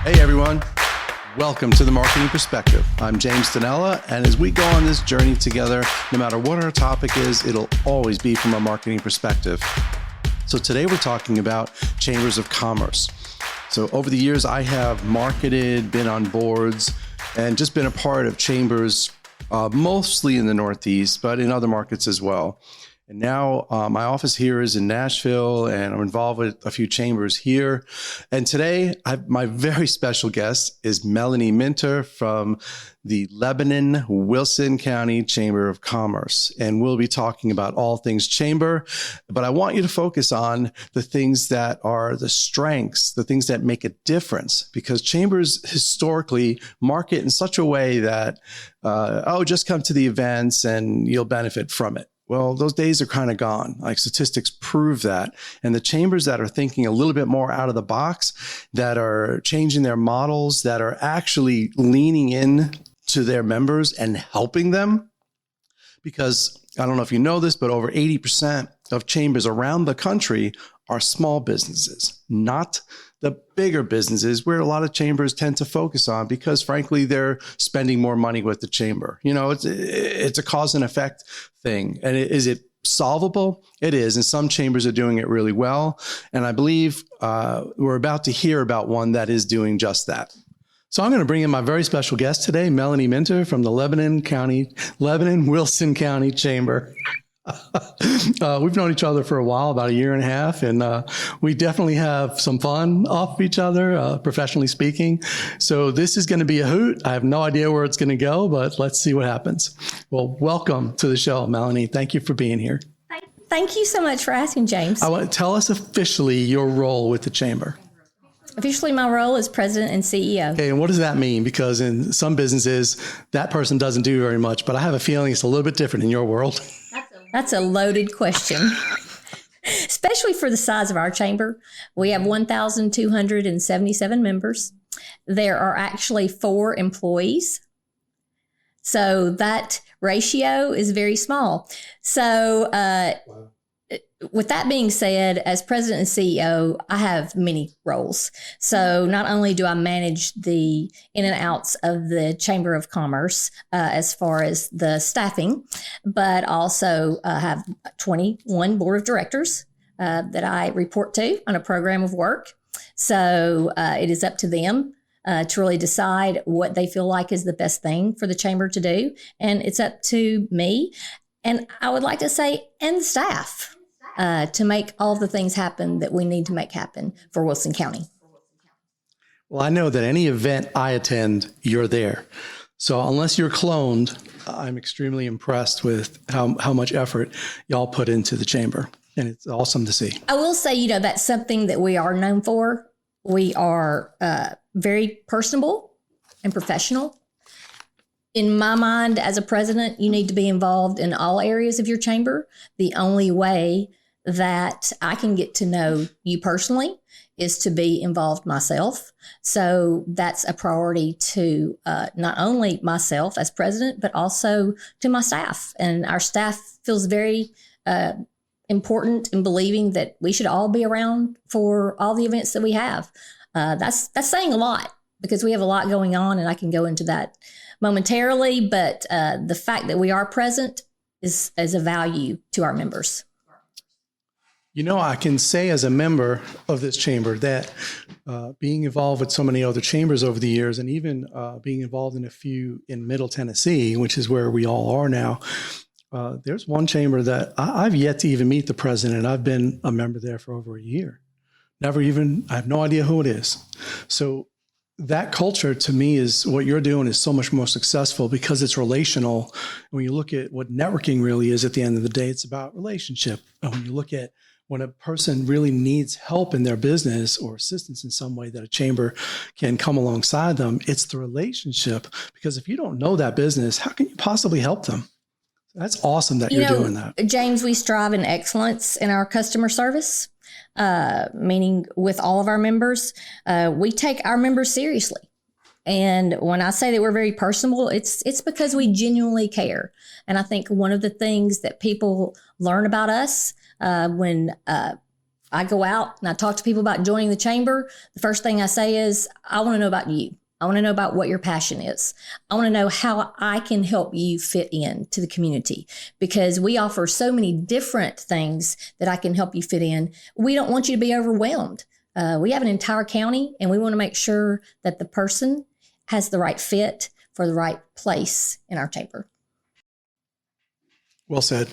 Hey everyone, welcome to the Marketing Perspective. I'm James Danella, and as we go on this journey together, no matter what our topic is, it'll always be from a marketing perspective. So today we're talking about chambers of commerce. So over the years, I have marketed, been on boards, and just been a part of chambers, mostly in the Northeast, but in other markets as well. And now my office here is in Nashville, and I'm involved with a few chambers here. And today, my very special guest is Melanie Minter from the Lebanon Wilson County Chamber of Commerce. And we'll be talking about all things chamber, but I want you to focus on the things that are the strengths, the things that make a difference, because chambers historically market in such a way that, just come to the events and you'll benefit from it. Well, those days are kind of gone. Like statistics prove that. And the chambers that are thinking a little bit more out of the box, that are changing their models, that are actually leaning in to their members and helping them. Because I don't know if you know this, but over 80% of chambers around the country are small businesses, not the bigger businesses where a lot of chambers tend to focus on, because frankly, they're spending more money with the chamber. You know, it's a cause and effect thing. And is it solvable? It is. And some chambers are doing it really well. And I believe we're about to hear about one that is doing just that. So I'm going to bring in my very special guest today, Melanie Minter from the Lebanon Wilson County Chamber. We've known each other for a while, about a year and a half, and we definitely have some fun off of each other, professionally speaking. So this is going to be a hoot. I have no idea where it's going to go, but let's see what happens. Well, welcome to the show, Melanie. Thank you for being here. Thank you so much for asking, James. I want to tell us officially your role with the chamber. Officially, my role is president and CEO. Okay, and what does that mean? Because in some businesses, that person doesn't do very much, but I have a feeling it's a little bit different in your world. That's a loaded question, especially for the size of our chamber. We have 1,277 members. There are actually 4 employees. So that ratio is very small. So with that being said, as president and CEO, I have many roles. So not only do I manage the in and outs of the Chamber of Commerce as far as the staffing, but also have 21 board of directors that I report to on a program of work. So it is up to them to really decide what they feel like is the best thing for the chamber to do. And it's up to me, and I would like to say, and the staff. To make all the things happen that we need to make happen for Wilson County. Well, I know that any event I attend, you're there. So unless you're cloned, I'm extremely impressed with how much effort y'all put into the chamber. And it's awesome to see. I will say, that's something that we are known for. We are very personable and professional. In my mind, as a president, you need to be involved in all areas of your chamber. The only way that I can get to know you personally is to be involved myself. So that's a priority to not only myself as president, but also to my staff. And our staff feels very important in believing that we should all be around for all the events that we have. That's saying a lot, because we have a lot going on, and I can go into that momentarily. But the fact that we are present is a value to our members. I can say as a member of this chamber that being involved with so many other chambers over the years, and even being involved in a few in Middle Tennessee, which is where we all are now, there's one chamber that I've yet to even meet the president. I've been a member there for over a year. I have no idea who it is. So that culture to me is what you're doing is so much more successful because it's relational. When you look at what networking really is at the end of the day, it's about relationship. And when you look at when a person really needs help in their business or assistance in some way that a chamber can come alongside them, it's the relationship. Because if you don't know that business, how can you possibly help them? That's awesome that you're doing that. James, we strive in excellence in our customer service, meaning with all of our members. We take our members seriously. And when I say that we're very personable, it's because we genuinely care. And I think one of the things that people learn about us when I go out and I talk to people about joining the chamber, the first thing I say is, I want to know about you. I want to know about what your passion is. I want to know how I can help you fit in to the community, because we offer so many different things that I can help you fit in. We don't want you to be overwhelmed. We have an entire county, and we want to make sure that the person has the right fit for the right place in our chamber. Well said.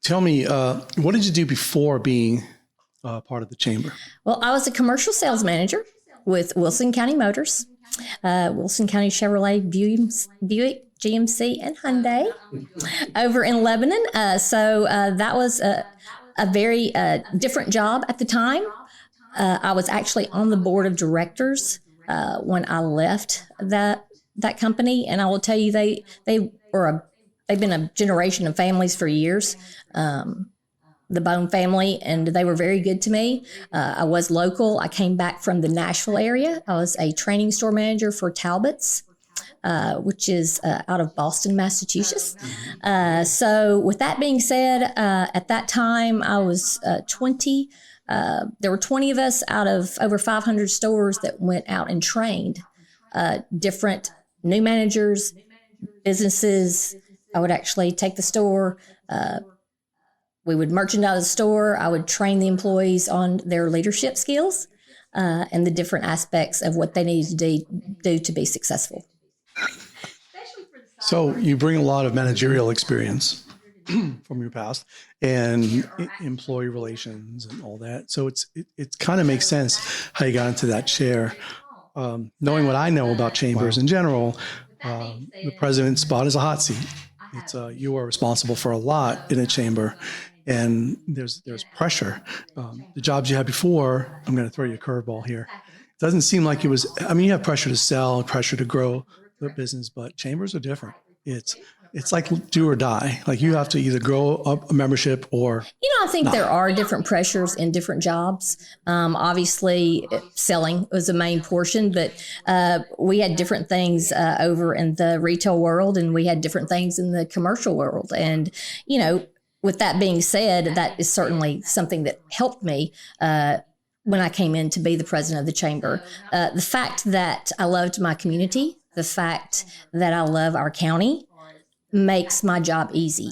Tell me, what did you do before being part of the chamber? Well, I was a commercial sales manager with Wilson County Motors, Wilson County Chevrolet, Buick, GMC, and Hyundai over in Lebanon. So that was a very different job at the time. I was actually on the board of directors when I left that company, and I will tell you, they've been a generation of families for years. The Bone family, and they were very good to me. I was local. I came back from the Nashville area. I was a training store manager for Talbot's, which is out of Boston, Massachusetts. So with that being said, at that time I was 20. There were 20 of us out of over 500 stores that went out and trained different new managers, businesses. I would actually take the store, we would merchandise the store. I would train the employees on their leadership skills and the different aspects of what they needed to do to be successful. So you bring a lot of managerial experience from your past and employee relations and all that. So it kind of makes sense how you got into that chair. Knowing what I know about chambers in general, the president's spot is a hot seat. It's you are responsible for a lot in a chamber. And there's pressure. The jobs you had before, I'm going to throw you a curveball here. It doesn't seem like it was, I mean, you have pressure to sell, pressure to grow the business, but chambers are different. It's like do or die. Like you have to either grow up a membership or I think there are different pressures in different jobs. Obviously, selling was the main portion, but we had different things over in the retail world, and we had different things in the commercial world. And, with that being said, that is certainly something that helped me when I came in to be the president of the chamber. The fact that I loved my community, the fact that I love our county makes my job easy.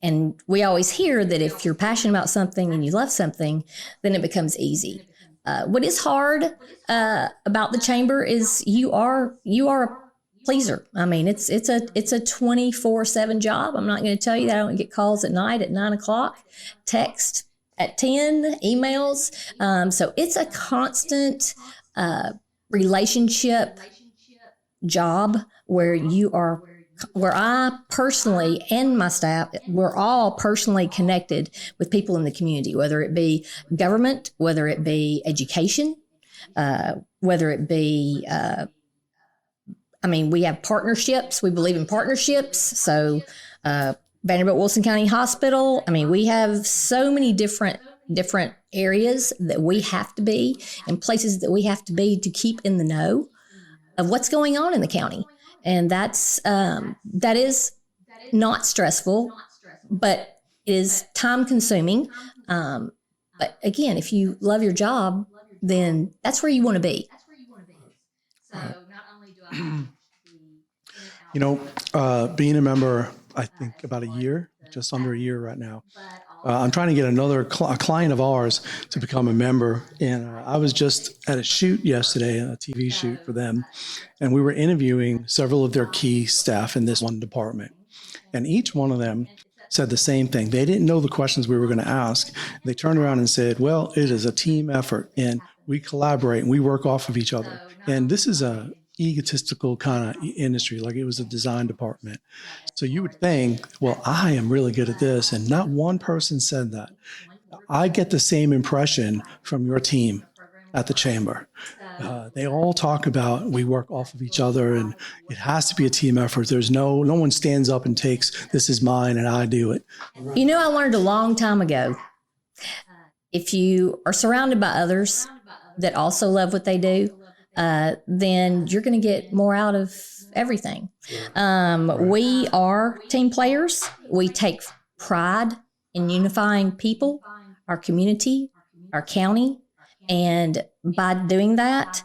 And we always hear that if you're passionate about something and you love something, then it becomes easy. What is hard about the chamber is you are a pleaser. I mean, it's a 24/7 job. I'm not going to tell you that I don't get calls at night at 9:00, text at 10, emails. So it's a constant relationship job where I personally and my staff, we're all personally connected with people in the community, whether it be government, whether it be education, whether it be we have partnerships. We believe in partnerships. So Vanderbilt Wilson County Hospital, we have so many different areas that we have to be and places that we have to be to keep in the know of what's going on in the county. And that is not stressful, but is time consuming. But again, if you love your job, then that's where you want to be. Being a member, I think about a year, just under a year right now. I'm trying to get another client of ours to become a member. And I was just at a shoot yesterday, a TV shoot for them. And we were interviewing several of their key staff in this one department. And each one of them said the same thing. They didn't know the questions we were going to ask. They turned around and said, well, it is a team effort and we collaborate and we work off of each other. And this is a egotistical kind of industry, like it was a design department. So you would think, well, I am really good at this. And not one person said that. I get the same impression from your team at the chamber. They all talk about we work off of each other and it has to be a team effort. There's no one stands up and takes, this is mine and I do it. I learned a long time ago, if you are surrounded by others that also love what they do, then you're going to get more out of everything. We are team players. We take pride in unifying people our community, our county. And by doing that,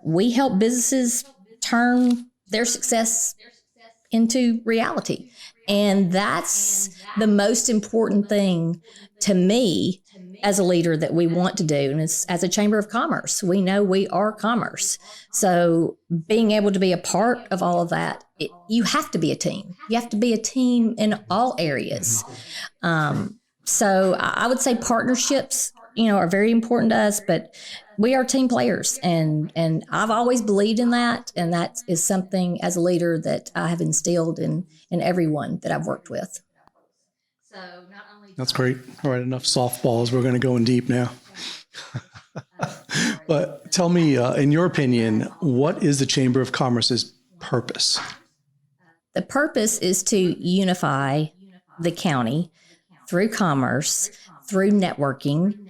we help businesses turn their success into reality. And that's the most important thing to me as a leader that we want to do. And it's, as a Chamber of Commerce, we know we are commerce. So being able to be a part of all of that, you have to be a team. You have to be a team in all areas. So I would say partnerships, are very important to us, but we are team players. And I've always believed in that. And that is something as a leader that I have instilled in everyone that I've worked with. That's great. All right, enough softballs. We're going to go in deep now. But tell me, in your opinion, what is the Chamber of Commerce's purpose? The purpose is to unify the county through commerce, through networking,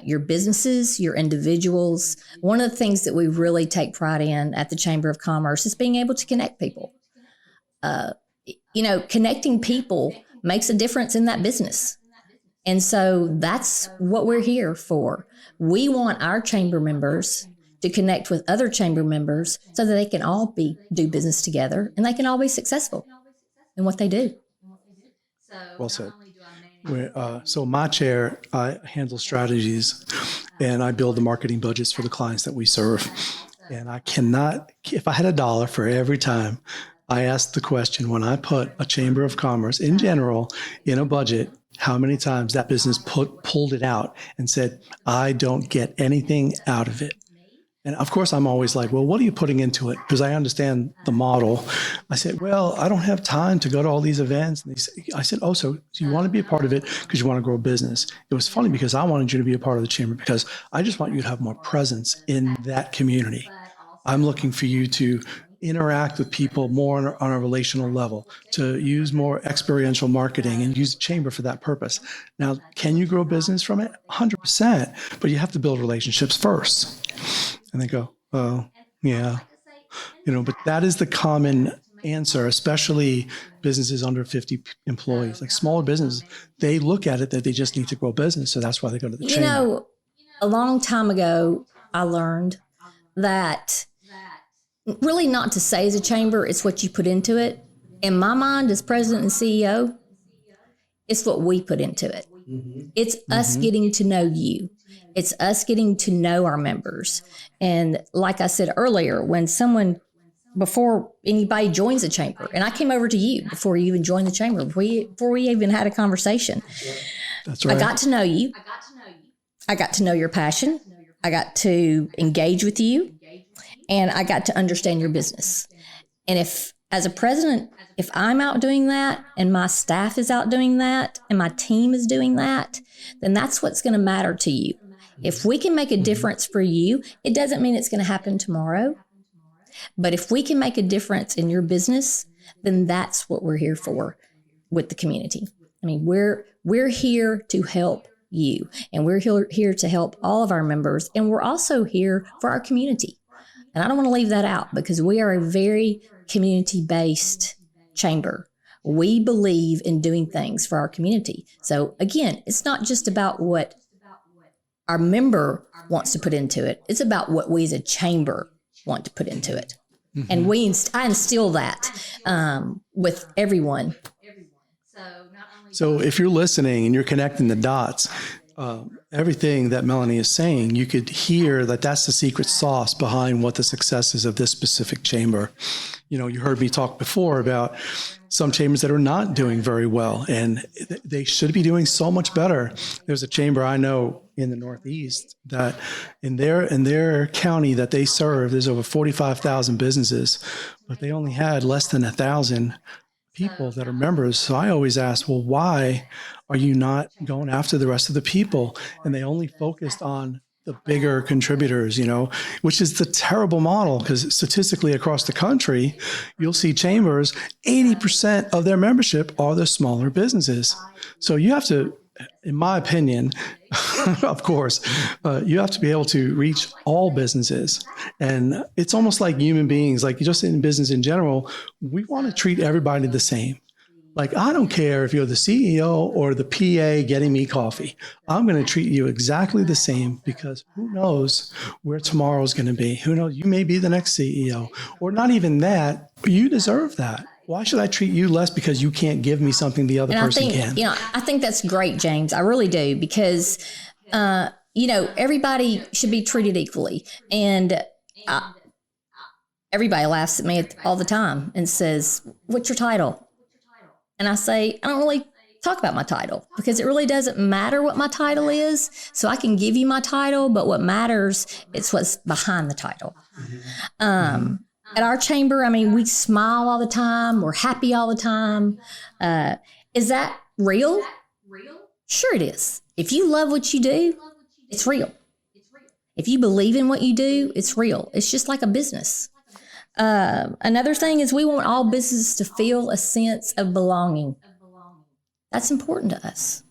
your businesses, your individuals. One of the things that we really take pride in at the Chamber of Commerce is being able to connect people. Connecting people makes a difference in that business. And so that's what we're here for. We want our chamber members to connect with other chamber members so that they can all do business together and they can all be successful in what they do. Well said. So my chair, I handle strategies and I build the marketing budgets for the clients that we serve. And I cannot, if I had $1 for every time I asked the question, when I put a Chamber of Commerce in general in a budget, how many times that business pulled it out and said, I don't get anything out of it. And of course, I'm always like, well, what are you putting into it? Because I understand the model. I said, well, I don't have time to go to all these events. And I said, oh, so you want to be a part of it because you want to grow a business. It was funny because I wanted you to be a part of the chamber because I just want you to have more presence in that community. I'm looking for you to interact with people more on a relational level, to use more experiential marketing and use the chamber for that purpose. Now, can you grow business from it? 100%, but you have to build relationships first. And they go, oh, yeah, but that is the common answer, especially businesses under 50 employees, like smaller businesses. They look at it that they just need to grow business. So that's why they go to the chamber. A long time ago, I learned that really not to say as a chamber, it's what you put into it. In my mind, as president and CEO, it's what we put into it. Mm-hmm. It's us getting to know you. It's us getting to know our members. And like I said earlier, before anybody joins the chamber, and I came over to you before you even joined the chamber, before we even had a conversation. That's right. I got to know you. I got to know your passion. I got to engage with you. And I got to understand your business. And if, as a president, if I'm out doing that and my staff is out doing that and my team is doing that, then that's what's going to matter to you. If we can make a difference for you, it doesn't mean it's going to happen tomorrow. But if we can make a difference in your business, then that's what we're here for with the community. I mean, we're here to help you, and we're here to help all of our members, and we're also here for our community. And I don't want to leave that out because we are a very community-based chamber. We believe in doing things for our community. So again, it's not just about what our member wants to put into it. It's about what we as a chamber want to put into it. Mm-hmm. And I instill that with everyone. So if you're listening and you're connecting the dots, everything that Melanie is saying, you could hear that that's the secret sauce behind what the success is of this specific chamber. You heard me talk before about some chambers that are not doing very well, and they should be doing so much better. There's a chamber I know in the Northeast that in their county that they serve, there's over 45,000 businesses, but they only had less than 1,000 people that are members. So I always ask, well, why are you not going after the rest of the people? And they only focused on the bigger contributors, which is the terrible model, because statistically across the country, you'll see chambers, 80% of their membership are the smaller businesses. So you have to, in my opinion, of course, you have to be able to reach all businesses. And it's almost like human beings, like just in business in general, we want to treat everybody the same. Like, I don't care if you're the CEO or the PA getting me coffee. I'm going to treat you exactly the same, because who knows where tomorrow's going to be? Who knows? You may be the next CEO, or not even that. You deserve that. Why should I treat you less because you can't give me something the other person can? I think that's great, James. I really do, because, everybody should be treated equally. And everybody laughs at me all the time and says, "What's your title?" And I say, I don't really talk about my title, because it really doesn't matter what my title is. So I can give you my title, but what matters is what's behind the title. At our chamber, we smile all the time. We're happy all the time. Is that real? Sure it is. If you love what you do, it's real. If you believe in what you do, it's real. It's just like a business. Another thing is, we want all businesses to feel a sense of belonging. That's important to us.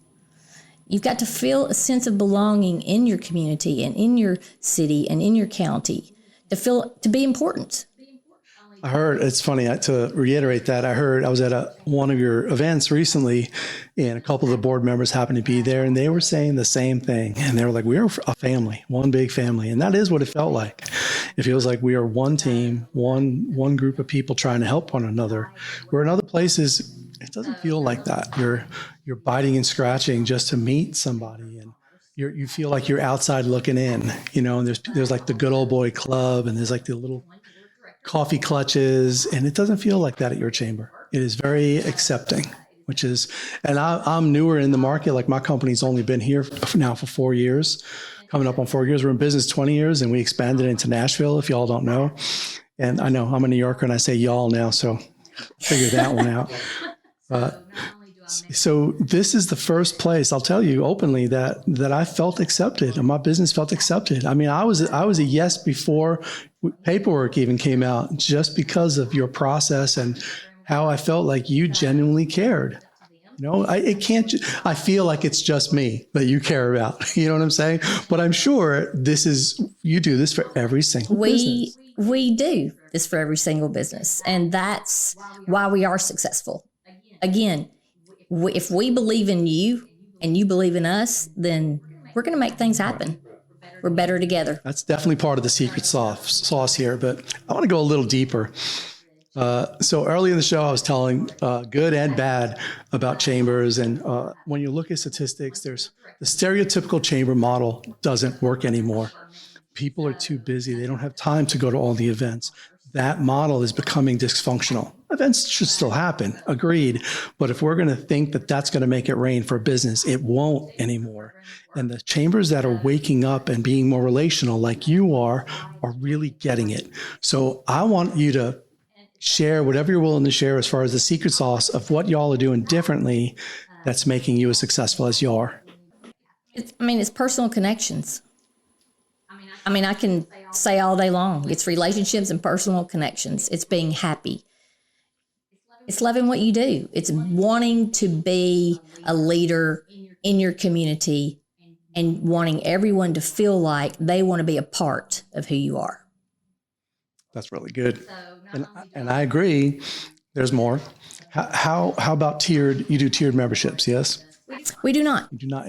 You've got to feel a sense of belonging in your community and in your city and in your county to be important. I heard, it's funny, to reiterate that, I was at one of your events recently, and a couple of the board members happened to be there, and they were saying the same thing. And they were like, we're a family, one big family. And that is what it felt like. It feels like we are one team, one group of people trying to help one another. Where in other places, it doesn't feel like that. You're biting and scratching just to meet somebody, and you feel like you're outside looking in, and there's like the good old boy club, and there's like the little coffee clutches, and it doesn't feel like that at your chamber. It is very accepting, and I'm newer in the market. Like, my company's only been here now for 4 years, coming up on 4 years. We're in business 20 years, and we expanded into Nashville, if y'all don't know. And I know I'm a New Yorker and I say y'all now, so figure that one out. So this is the first place, I'll tell you openly, that I felt accepted, and my business felt accepted. I was a yes before paperwork even came out, just because of your process and how I felt like you genuinely cared. I feel like it's just me that you care about. You know what I'm saying? But I'm sure you do this for every single business. We do this for every single business, and that's why we are successful. Again, if we believe in you and you believe in us, then we're going to make things happen. We're better together. That's definitely part of the secret sauce here, but I want to go a little deeper. So early in the show, I was telling good and bad about chambers. And when you look at statistics, there's the stereotypical chamber model doesn't work anymore. People are too busy. They don't have time to go to all the events. That model is becoming dysfunctional. Events should still happen, agreed. But if we're going to think that that's going to make it rain for business, it won't anymore. And the chambers that are waking up and being more relational, like you are really getting it. So I want you to share whatever you're willing to share as far as the secret sauce of what y'all are doing differently that's making you as successful as you are. It's personal connections. I can say all day long, it's relationships and personal connections. It's being happy. It's loving what you do. It's wanting to be a leader in your community and wanting everyone to feel like they want to be a part of who you are. That's really good. And I agree. There's more. How about tiered? You do tiered memberships, yes? We do not. You do not.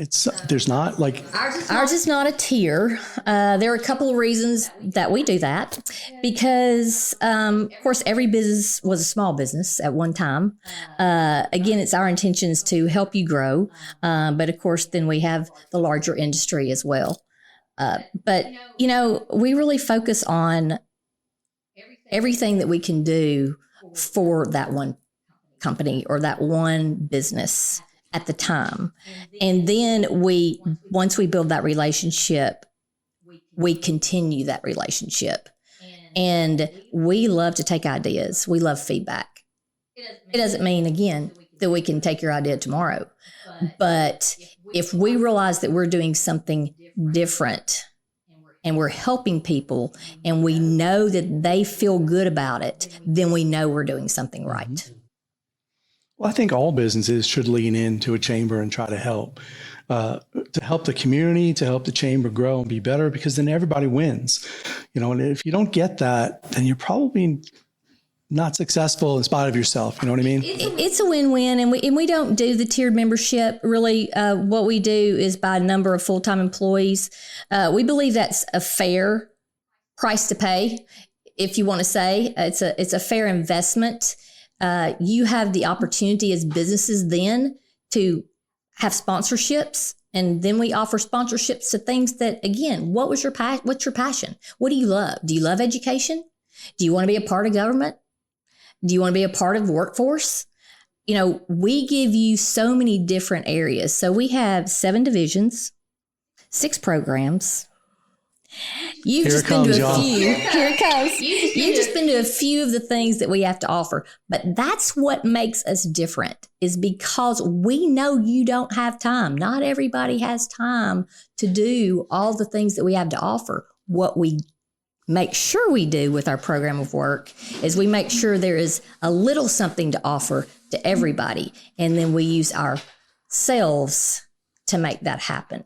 There's not like ours is not a tier. There are a couple of reasons that we do that, because of course every business was a small business at one time. Again, it's our intentions to help you grow, but of course then we have the larger industry as well. But we really focus on everything that we can do for that one company or that one business at the time. And then once we build that relationship, we continue that relationship. And we love to take ideas. We love feedback. It doesn't mean, again, that we can take your idea tomorrow. But if we realize that we're doing something different and we're helping people and we know that they feel good about it, then we know we're doing something right. Well, I think all businesses should lean into a chamber and try to help the community, to help the chamber grow and be better, because then everybody wins. And if you don't get that, then you're probably not successful in spite of yourself. You know what I mean? It's a win-win, and we don't do the tiered membership. Really, what we do is by number of full-time employees. We believe that's a fair price to pay. If you want to say it's a fair investment, you have the opportunity as businesses then to have sponsorships, and then we offer sponsorships to things that, again, what's your passion? What do you love? Do you love education? Do you want to be a part of government? Do you want to be a part of the workforce? You know, we give you so many different areas. So we have 7 divisions, 6 programs. You've just been to a few. Here it comes. You've just been to a few of the things that we have to offer. But that's what makes us different, is because we know you don't have time. Not everybody has time to do all the things that we have to offer. What we make sure we do with our program of work is we make sure there is a little something to offer to everybody. And then we use ourselves to make that happen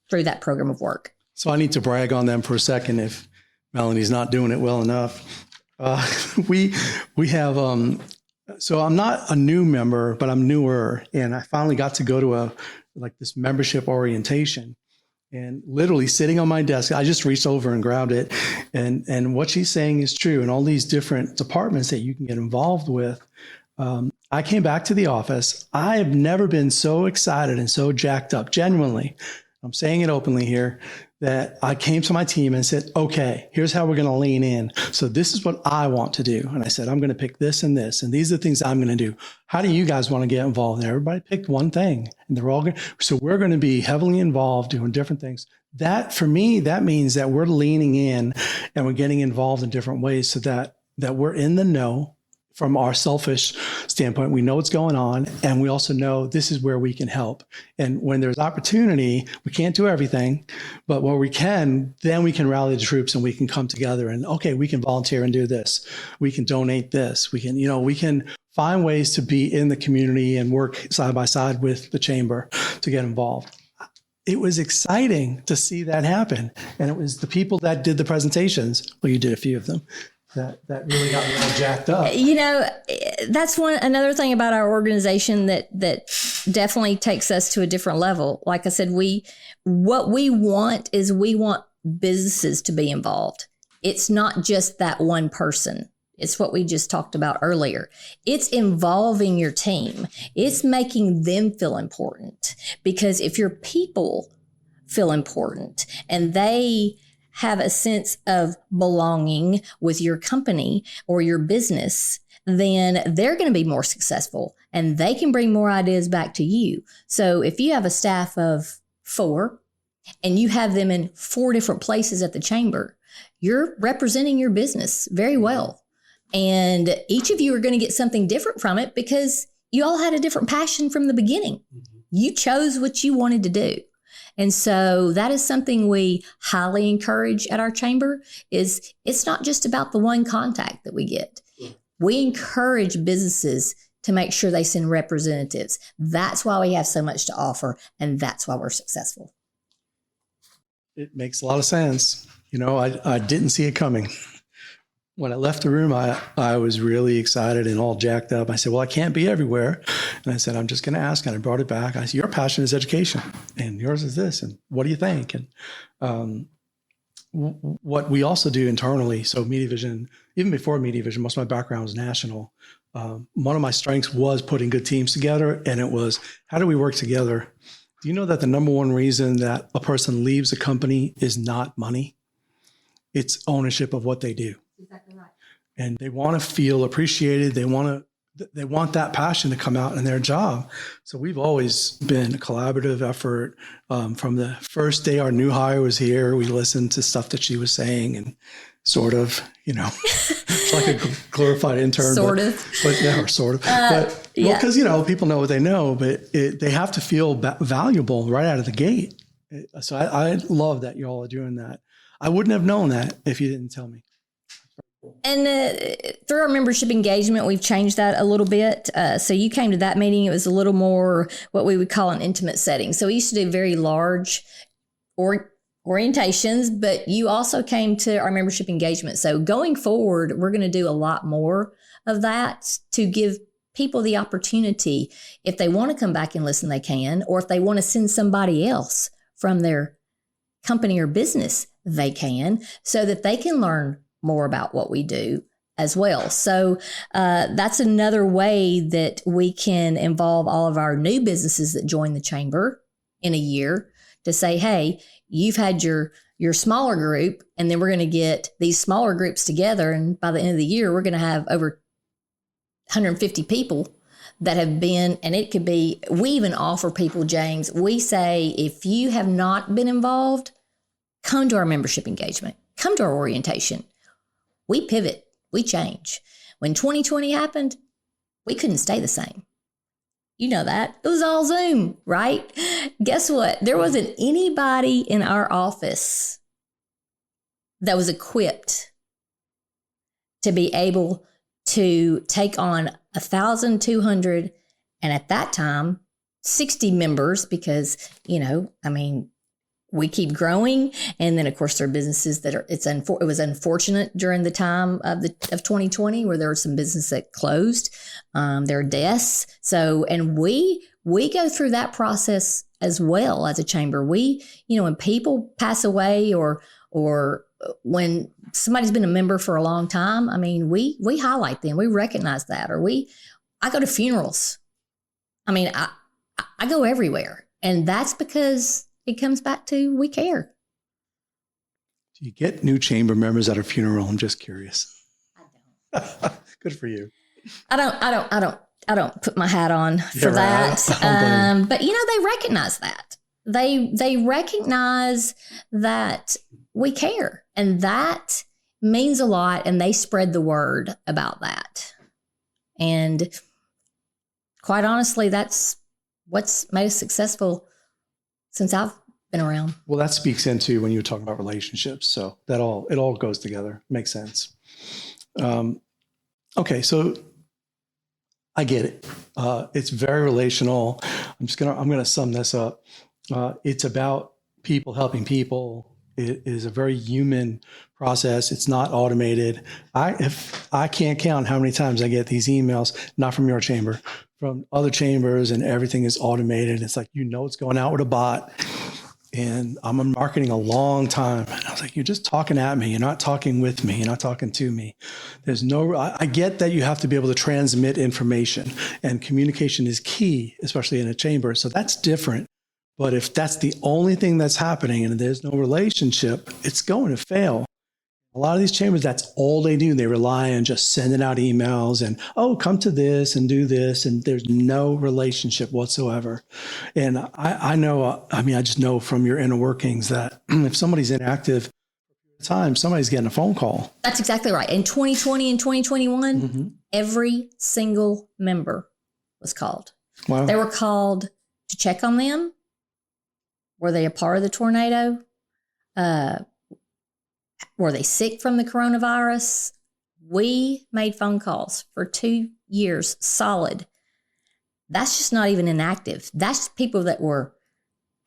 through that program of work. So I need to brag on them for a second if Melanie's not doing it well enough. We have, so I'm not a new member, but I'm newer. And I finally got to go to this membership orientation. And literally sitting on my desk, I just reached over and grabbed it. And what she's saying is true. And all these different departments that you can get involved with. I came back to the office. I have never been so excited and so jacked up, genuinely. I'm saying it openly here, that I came to my team and said, okay, here's how we're going to lean in. So this is what I want to do. And I said, I'm going to pick this and this, and these are the things I'm going to do. How do you guys want to get involved? And everybody picked one thing, and they're all going. So we're going to be heavily involved doing different things. That, for me, that means that we're leaning in and we're getting involved in different ways so that we're in the know. From our selfish standpoint, we know what's going on, and we also know this is where we can help. And when there's opportunity, we can't do everything, but where we can, then we can rally the troops and we can come together and, okay, we can volunteer and do this. We can donate this. We can, we can find ways to be in the community and work side by side with the chamber to get involved. It was exciting to see that happen. And it was the people that did the presentations. Well, you did a few of them. That really got me all jacked up. That's another thing about our organization that definitely takes us to a different level. Like I said, what we want is we want businesses to be involved. It's not just that one person. It's what we just talked about earlier. It's involving your team. It's making them feel important, because if your people feel important and they have a sense of belonging with your company or your business, then they're going to be more successful and they can bring more ideas back to you. So if you have a staff of 4 and you have them in 4 different places at the chamber, you're representing your business very well. And each of you are going to get something different from it because you all had a different passion from the beginning. You chose what you wanted to do. And so that is something we highly encourage at our chamber. Is it's not just about the one contact that we get. We encourage businesses to make sure they send representatives. That's why we have so much to offer, and that's why we're successful. It makes a lot of sense. I didn't see it coming. When I left the room, I was really excited and all jacked up. I said, well, I can't be everywhere. And I said, I'm just going to ask. And I brought it back. I said, your passion is education and yours is this. And what do you think? And what we also do internally, so Media Vision, even before Media Vision, most of my background was national. One of my strengths was putting good teams together. And it was, how do we work together? Do you know that the number one reason that a person leaves a company is not money? It's ownership of what they do. Exactly right. And they want to feel appreciated. They want that passion to come out in their job. So we've always been a collaborative effort. From the first day our new hire was here, we listened to stuff that she was saying and sort of, it's like a glorified intern. Sort of. But because, people know what they know, but they have to feel valuable right out of the gate. So I love that you all are doing that. I wouldn't have known that if you didn't tell me. And through our membership engagement, we've changed that a little bit. So you came to that meeting. It was a little more what we would call an intimate setting. So we used to do very large orientations, but you also came to our membership engagement. So going forward, we're going to do a lot more of that to give people the opportunity, if they want to come back and listen, they can, or if they want to send somebody else from their company or business, they can, so that they can learn more about what we do as well. So that's another way that we can involve all of our new businesses that join the chamber in a year to say, hey, you've had your smaller group, and then we're going to get these smaller groups together. And by the end of the year, we're going to have over 150 people that have been, and it could be, we even offer people, James, we say, if you have not been involved, come to our membership engagement, come to our orientation. We pivot. We change. When 2020 happened, we couldn't stay the same. You know that. It was all Zoom, right? Guess what? There wasn't anybody in our office that was equipped to be able to take on 1,200, and at that time, 60 members, because, we keep growing. And then, of course, there are businesses that are, it was unfortunate during the time of 2020 where there were some businesses that closed, there are deaths. So, and we go through that process as well as a chamber. We, when people pass away or when somebody's been a member for a long time, we highlight them, we recognize that, or I go to funerals. I go everywhere, and that's because it comes back to we care. Do you get new chamber members at a funeral? I'm just curious. I don't. Good for you. I don't put my hat on for right. that. But they recognize that. They recognize that we care, and that means a lot, and they spread the word about that. And quite honestly, that's what's made us successful since I've been around. Well, that speaks into when you were talking about relationships. So it all goes together. Makes sense. Okay. So I get it. It's very relational. I'm going to sum this up. It's about people helping people. It is a very human process. It's not automated. I can't count how many times I get these emails, not from your chamber, from other chambers, and everything is automated. It's like, it's going out with a bot. And I'm in marketing a long time. And I was like, you're just talking at me. You're not talking with me. You're not talking to me. I get that you have to be able to transmit information, and communication is key, especially in a chamber. So that's different. But if that's the only thing that's happening and there's no relationship, it's going to fail. A lot of these chambers, that's all they do. They rely on just sending out emails and, come to this and do this. And there's no relationship whatsoever. And I know, I just know from your inner workings that if somebody's inactive at the time, somebody's getting a phone call. That's exactly right. In 2020 and 2021, every single member was called. Wow. They were called to check on them. Were they a part of the tornado? Were they sick from the coronavirus? We made phone calls for 2 years solid. That's just not even inactive. That's people that were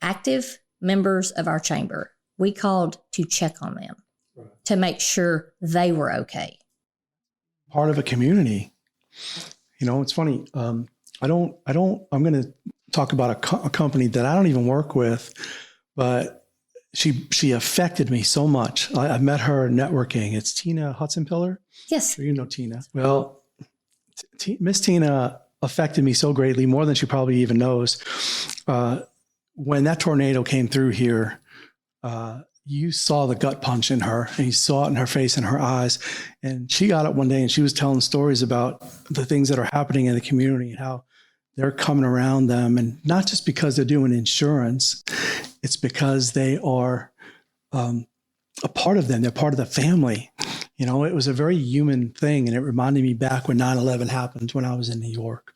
active members of our chamber. We called to check on them, right, to make sure they were okay. Part of a community. It's funny. I'm going to talk about a company that I don't even work with, but she affected me so much. I met her networking. It's Tina Hudson-Pillar. Yes. Sure, you know Tina. Well, Miss Tina affected me so greatly, more than she probably even knows. When that tornado came through here, you saw the gut punch in her, and you saw it in her face and her eyes. And she got up one day and she was telling stories about the things that are happening in the community and how they're coming around them. And not just because they're doing insurance, it's because they are a part of them. They're part of the family. It was a very human thing. And it reminded me back when 9/11 happened when I was in New York.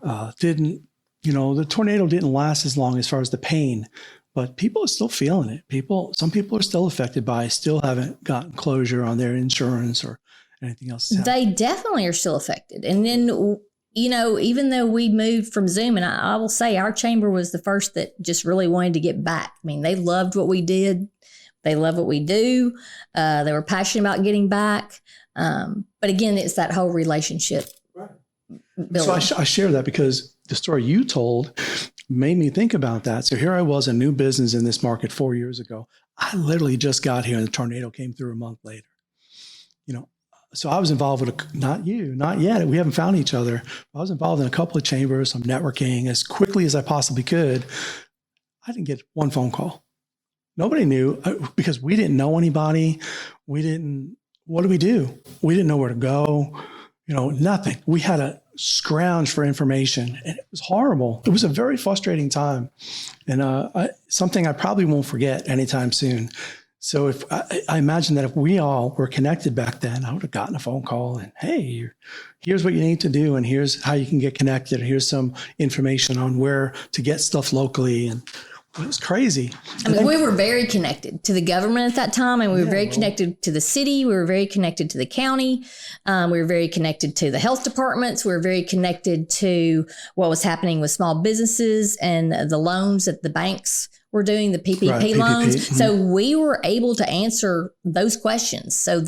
The tornado didn't last as long as far as the pain, but people are still feeling it. Some people are still affected by it, still haven't gotten closure on their insurance or anything else. They definitely are still affected. And then, even though we moved from Zoom, and I will say our chamber was the first that just really wanted to get back. They loved what we did. They love what we do. They were passionate about getting back. But again, it's that whole relationship. Right. Building. So I share that because the story you told made me think about that. So here I was, a new business in this market 4 years ago. I literally just got here and the tornado came through a month later. So I was involved with not yet. We haven't found each other. I was involved in a couple of chambers, some networking as quickly as I possibly could. I didn't get one phone call. Nobody knew because we didn't know anybody. What do we do? We didn't know where to go. Nothing. We had to scrounge for information, and it was horrible. It was a very frustrating time, and something I probably won't forget anytime soon. So if I imagine that if we all were connected back then, I would have gotten a phone call and, hey, here's what you need to do, and here's how you can get connected. Here's some information on where to get stuff locally, and it was crazy. We were very connected to the government at that time, and we were very connected to the city. We were very connected to the county. We were very connected to the health departments. We were very connected to what was happening with small businesses and the loans that the banks were doing, the PPP loans. Mm-hmm. So we were able to answer those questions. So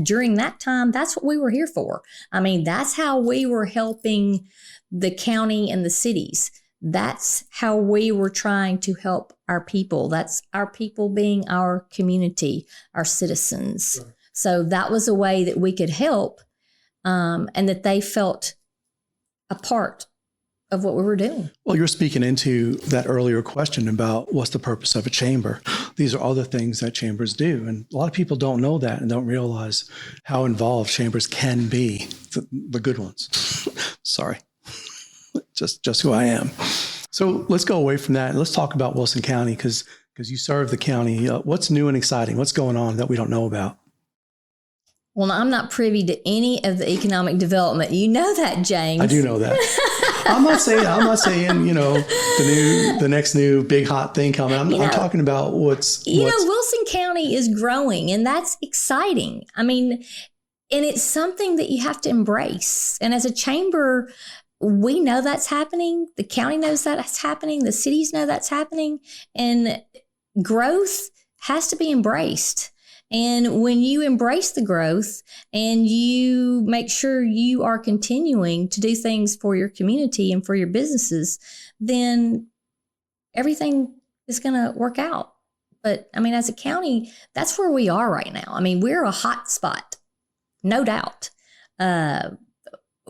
during that time, that's what we were here for. That's how we were helping the county and the cities. That's how we were trying to help our people. That's our people being our community, our citizens. Right. So that was a way that we could help, and that they felt a part of what we were doing. Well, you're speaking into that earlier question about what's the purpose of a chamber. These are other things that chambers do. And a lot of people don't know that and don't realize how involved chambers can be, the good ones. Sorry. Just who I am. So let's go away from that. Let's talk about Wilson County because you serve the county. What's new and exciting? What's going on that we don't know about? Well, I'm not privy to any of the economic development. You know that, James. I do know that. I'm not saying the next new big hot thing coming. I'm talking about what's Wilson County is growing, and that's exciting. And it's something that you have to embrace. And as a chamber, we know that's happening. The county knows that's happening. The cities know that's happening. And growth has to be embraced. And when you embrace the growth and you make sure you are continuing to do things for your community and for your businesses, then everything is going to work out. But as a county, that's where we are right now. We're a hot spot, no doubt.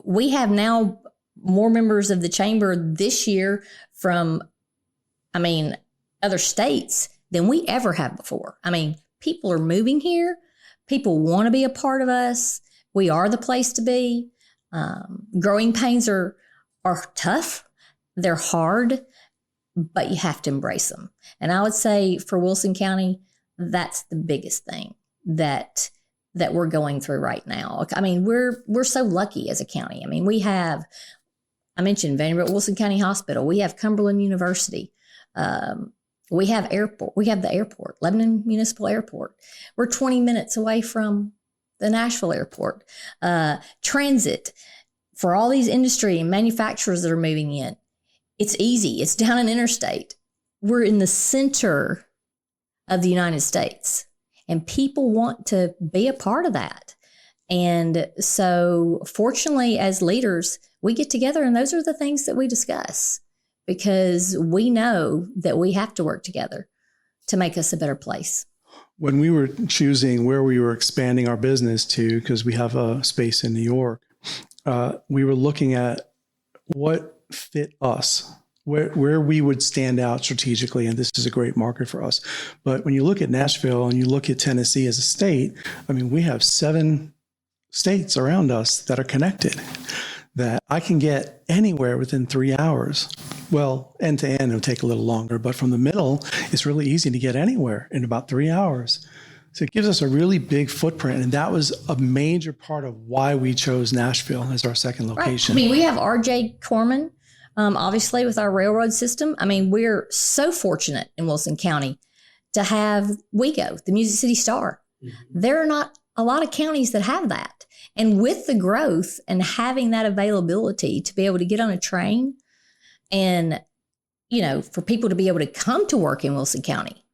We have now more members of the chamber this year from, other states than we ever have before. People are moving here. People want to be a part of us. We are the place to be. Growing pains are tough. They're hard, but you have to embrace them. And I would say for Wilson County, that's the biggest thing that we're going through right now. We're so lucky as a county. We have, I mentioned Vanderbilt Wilson County Hospital. We have Cumberland University. We have airport. We have the airport, Lebanon Municipal Airport. We're 20 minutes away from the Nashville Airport. Transit for all these industry and manufacturers that are moving in. It's easy. It's down an interstate. We're in the center of the United States, and people want to be a part of that. And so fortunately, as leaders, we get together and those are the things that we discuss because we know that we have to work together to make us a better place. When we were choosing where we were expanding our business to, because we have a space in New York, we were looking at what fit us, where we would stand out strategically, and this is a great market for us. But when you look at Nashville and you look at Tennessee as a state, we have 7 states around us that are connected, that I can get anywhere within 3 hours. Well, end to end, it'll take a little longer, but from the middle, it's really easy to get anywhere in about 3 hours. So it gives us a really big footprint. And that was a major part of why we chose Nashville as our second location. Right. We have R.J. Corman, obviously, with our railroad system. We're so fortunate in Wilson County to have WEGO, the Music City Star. Mm-hmm. There are not a lot of counties that have that. And with the growth and having that availability to be able to get on a train and, for people to be able to come to work in Wilson County,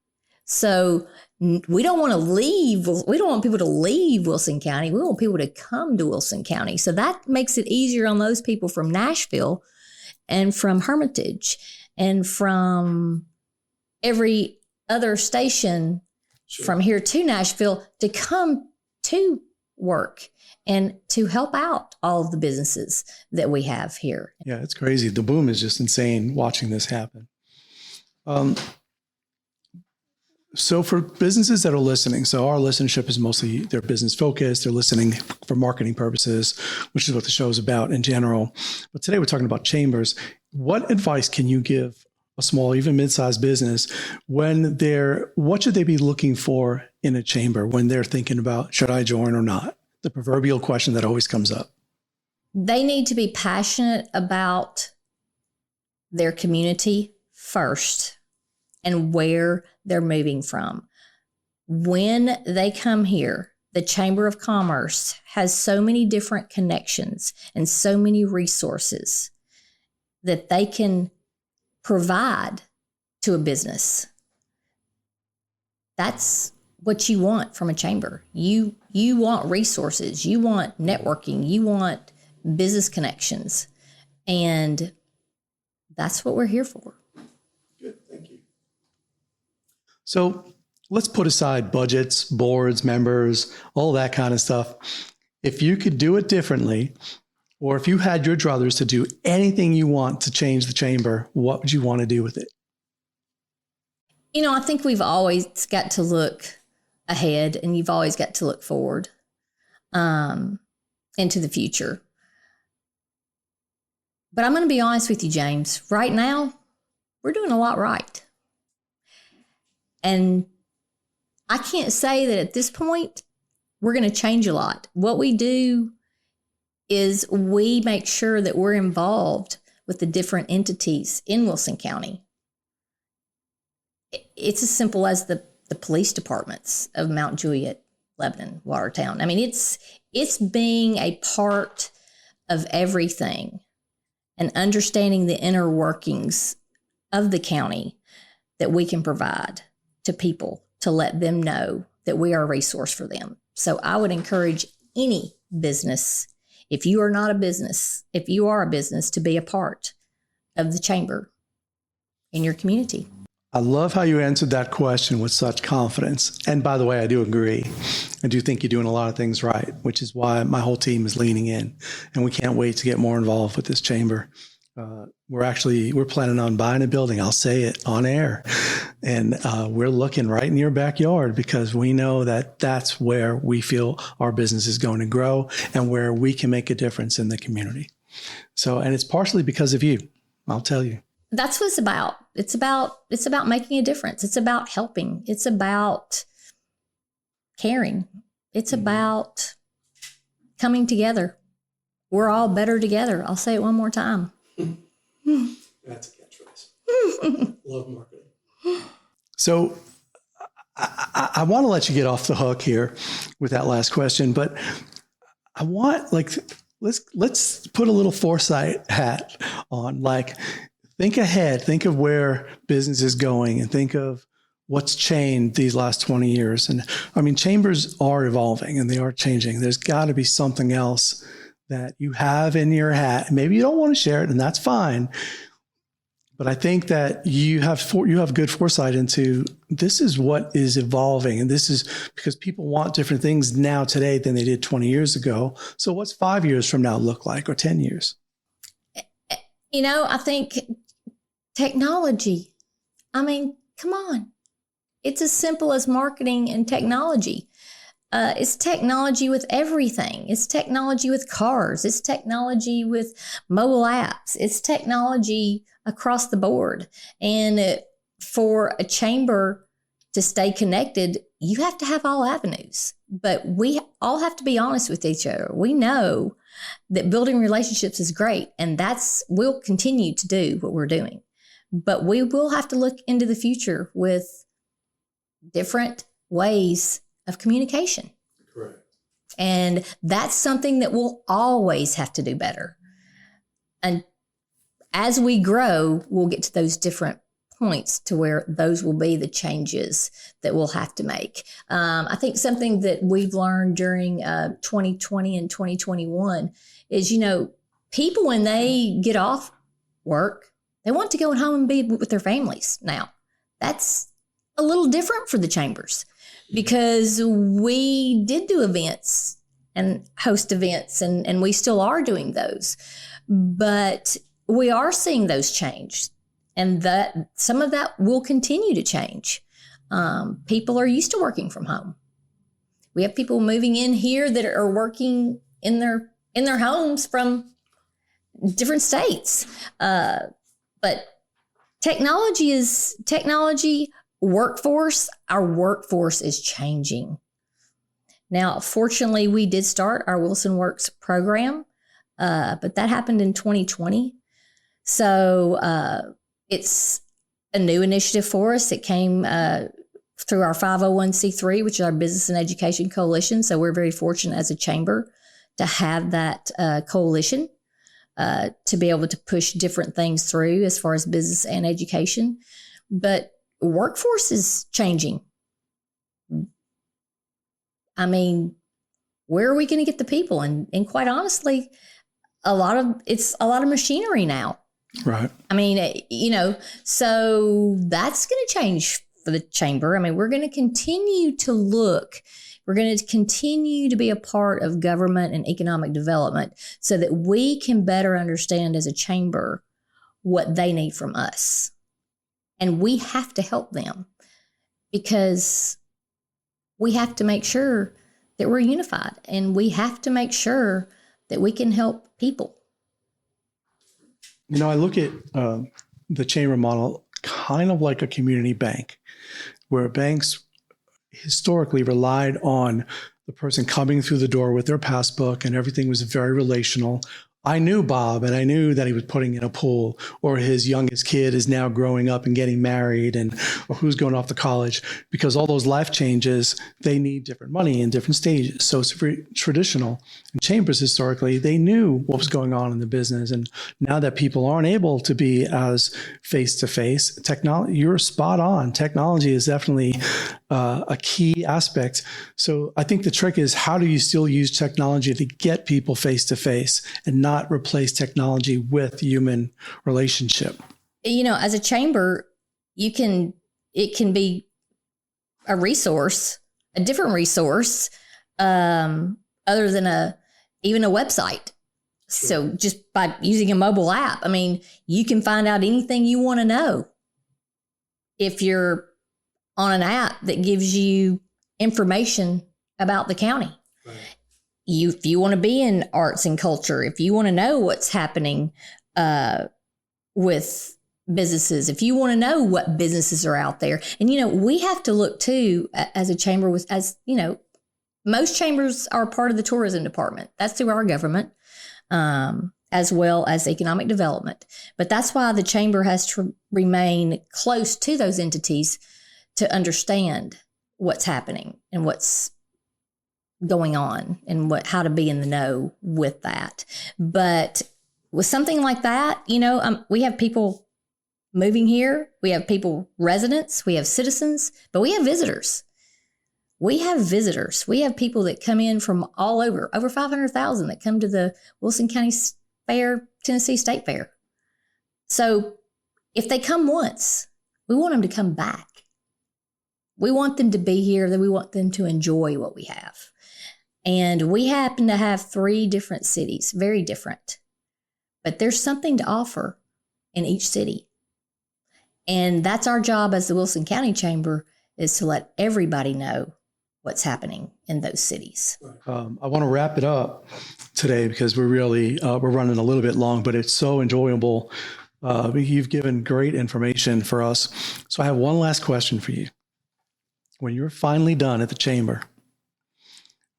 So we don't want to leave. We don't want people to leave Wilson County. We want people to come to Wilson County. So that makes it easier on those people from Nashville and from Hermitage and from every other station from here to Nashville to come to work and to help out all of the businesses that we have here. Yeah, it's crazy. The boom is just insane watching this happen. So for businesses that are listening, so our listenership is mostly they're business focused. They're listening for marketing purposes, which is what the show is about in general. But today we're talking about chambers. What advice can you give a small, even mid-sized business what should they be looking for in a chamber when they're thinking about, should I join or not? The proverbial question that always comes up. They need to be passionate about their community first and where they're moving from. When they come here, the Chamber of Commerce has so many different connections and so many resources that they can provide to a business. That's what you want from a chamber. You want resources, you want networking, you want business connections. And that's what we're here for. Good, thank you. So let's put aside budgets, boards, members, all that kind of stuff. If you could do it differently, or if you had your druthers to do anything you want to change the chamber, what would you want to do with it? You know, I think we've always got to look ahead and you've always got to look forward into the future. But I'm going to be honest with you, James. Right now, we're doing a lot right. And I can't say that at this point, we're going to change a lot. What we do is we make sure that we're involved with the different entities in Wilson County. It's as simple as the police departments of Mount Juliet, Lebanon, Watertown. I mean, it's being a part of everything and understanding the inner workings of the county that we can provide to people to let them know that we are a resource for them. So I would encourage any business, if you are not a business, if you are a business, to be a part of the chamber in your community. I love how you answered that question with such confidence. And by the way, I do agree. I do think you're doing a lot of things right, which is why my whole team is leaning in. And we can't wait to get more involved with this chamber. We're planning on buying a building. I'll say it on air. And we're looking right in your backyard because we know that that's where we feel our business is going to grow and where we can make a difference in the community. So, and it's partially because of you, I'll tell you. That's what it's about. It's about making a difference. It's about helping. It's about caring. It's about coming together. We're all better together. I'll say it one more time. That's a catchphrase. Love marketing. So I want to let you get off the hook here with that last question, but I want let's put a little foresight hat on. Think ahead, think of where business is going and think of what's changed these last 20 years. And I mean, chambers are evolving and they are changing. There's got to be something else that you have in your hat. Maybe you don't want to share it and that's fine. But I think that you have good foresight into this is what is evolving. And this is because people want different things now today than they did 20 years ago. So what's 5 years from now look like or 10 years? You know, I think technology. I mean, come on. It's as simple as marketing and technology. It's technology with everything. It's technology with cars. It's technology with mobile apps. It's technology across the board. And for a chamber to stay connected, you have to have all avenues. But we all have to be honest with each other. We know that building relationships is great, and we'll continue to do what we're doing. But we will have to look into the future with different ways of communication. Correct. And that's something that we'll always have to do better. And as we grow, we'll get to those different points to where those will be the changes that we'll have to make. I think something that we've learned during 2020 and 2021 is, people, when they get off work, they want to go home and be with their families. Now, that's a little different for the chambers because we did do events and host events, and we still are doing those. But we are seeing those change, and that some of that will continue to change. People are used to working from home. We have people moving in here that are working in their homes from different states. But technology, workforce, our workforce is changing. Now, fortunately, we did start our Wilson Works program, but that happened in 2020. So it's a new initiative for us. It came through our 501c3, which is our Business and Education Coalition. So we're very fortunate as a chamber to have that coalition. To be able to push different things through as far as business and education. But workforce is changing. I mean, where are we going to get the people? And quite honestly, it's a lot of machinery now. Right. I mean, so that's going to change for the chamber. I mean, we're going to continue to look. We're going to continue to be a part of government and economic development so that we can better understand as a chamber what they need from us. And we have to help them because we have to make sure that we're unified, and we have to make sure that we can help people. I look at the chamber model kind of like a community bank, where banks historically relied on the person coming through the door with their passbook, and everything was very relational. I knew Bob, and I knew that he was putting in a pool, or his youngest kid is now growing up and getting married, or who's going off to college, because all those life changes, they need different money in different stages. So it's very traditional. In chambers, historically, they knew what was going on in the business. And now that people aren't able to be as face-to-face, technology, you're spot on. Technology is definitely a key aspect. So I think the trick is, how do you still use technology to get people face-to-face and not replace technology with human relationship? As a chamber, it can be a resource, a different resource, other than even a website. Sure. So just by using a mobile app, I mean, you can find out anything you want to know if you're on an app that gives you information about the county. Right. If you want to be in arts and culture, if you want to know what's happening with businesses, if you want to know what businesses are out there. And, we have to look too, as a chamber, most chambers are part of the tourism department. That's through our government, as well as economic development. But that's why the chamber has to remain close to those entities to understand what's happening and what's going on and how to be in the know with that. But with something like that, we have people moving here, we have residents, we have citizens, but we have visitors. We have people that come in from all over 500,000 that come to the Wilson County Fair, Tennessee State Fair. So if they come once, we want them to come back. We want them to be here, that we want them to enjoy what we have. And we happen to have 3 different cities, very different, but there's something to offer in each city. And that's our job as the Wilson County Chamber, is to let everybody know what's happening in those cities. I want to wrap it up today because we're running a little bit long, but it's so enjoyable. You've given great information for us. So I have one last question for you. When you're finally done at the chamber,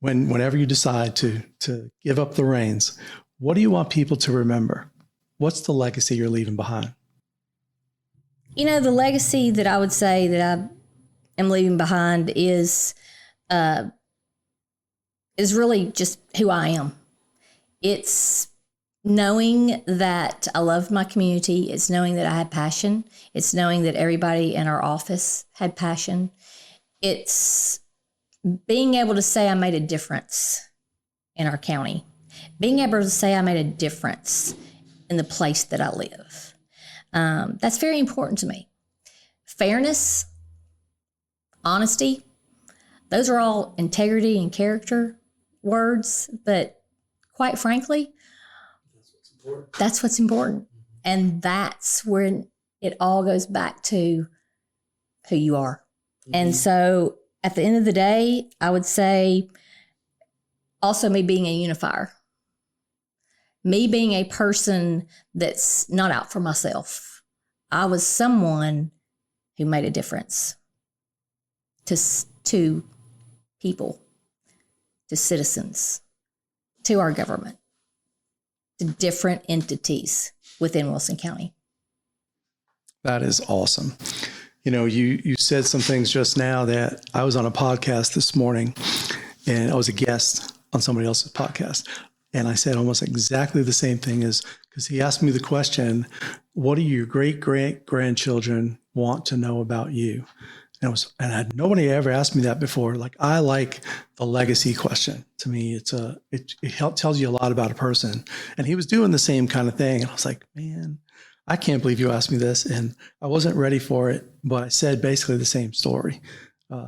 whenever you decide to give up the reins, what do you want people to remember? What's the legacy you're leaving behind? The legacy that I would say that I am leaving behind is really just who I am. It's knowing that I loved my community. It's knowing that I had passion. It's knowing that everybody in our office had passion. It's being able to say I made a difference in our county. Being able to say I made a difference in the place that I live. That's very important to me. Fairness, honesty, those are all integrity and character words, but quite frankly, that's what's important. And that's where it all goes back to who you are. Mm-hmm. And so at the end of the day, I would say also me being a unifier, me being a person that's not out for myself. I was someone who made a difference to people, to citizens, to our government, to different entities within Wilson County. That is awesome. You know, you said some things just now that I was on a podcast this morning, and I was a guest on somebody else's podcast. And I said almost exactly the same thing because he asked me the question, what do your great-great-grandchildren want to know about you? And nobody ever asked me that before. Like, I like the legacy question. To me, it tells you a lot about a person. And he was doing the same kind of thing. And I was like, man, I can't believe you asked me this. And I wasn't ready for it, but I said basically the same story.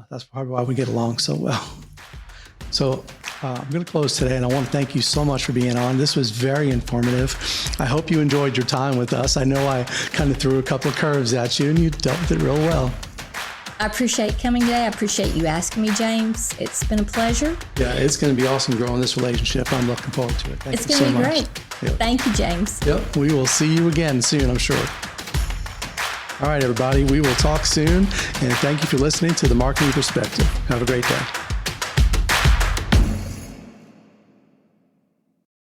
That's probably why we get along so well. So I'm going to close today, and I want to thank you so much for being on. This was very informative. I hope you enjoyed your time with us. I know I kind of threw a couple of curves at you, and you dealt with it real well. I appreciate coming today. I appreciate you asking me, James. It's been a pleasure. Yeah, it's going to be awesome growing this relationship. I'm looking forward to it. Thank you so much. It's going to be great. Yep. Thank you, James. Yep, we will see you again soon, I'm sure. All right, everybody, we will talk soon. And thank you for listening to The Marketing Perspective. Have a great day.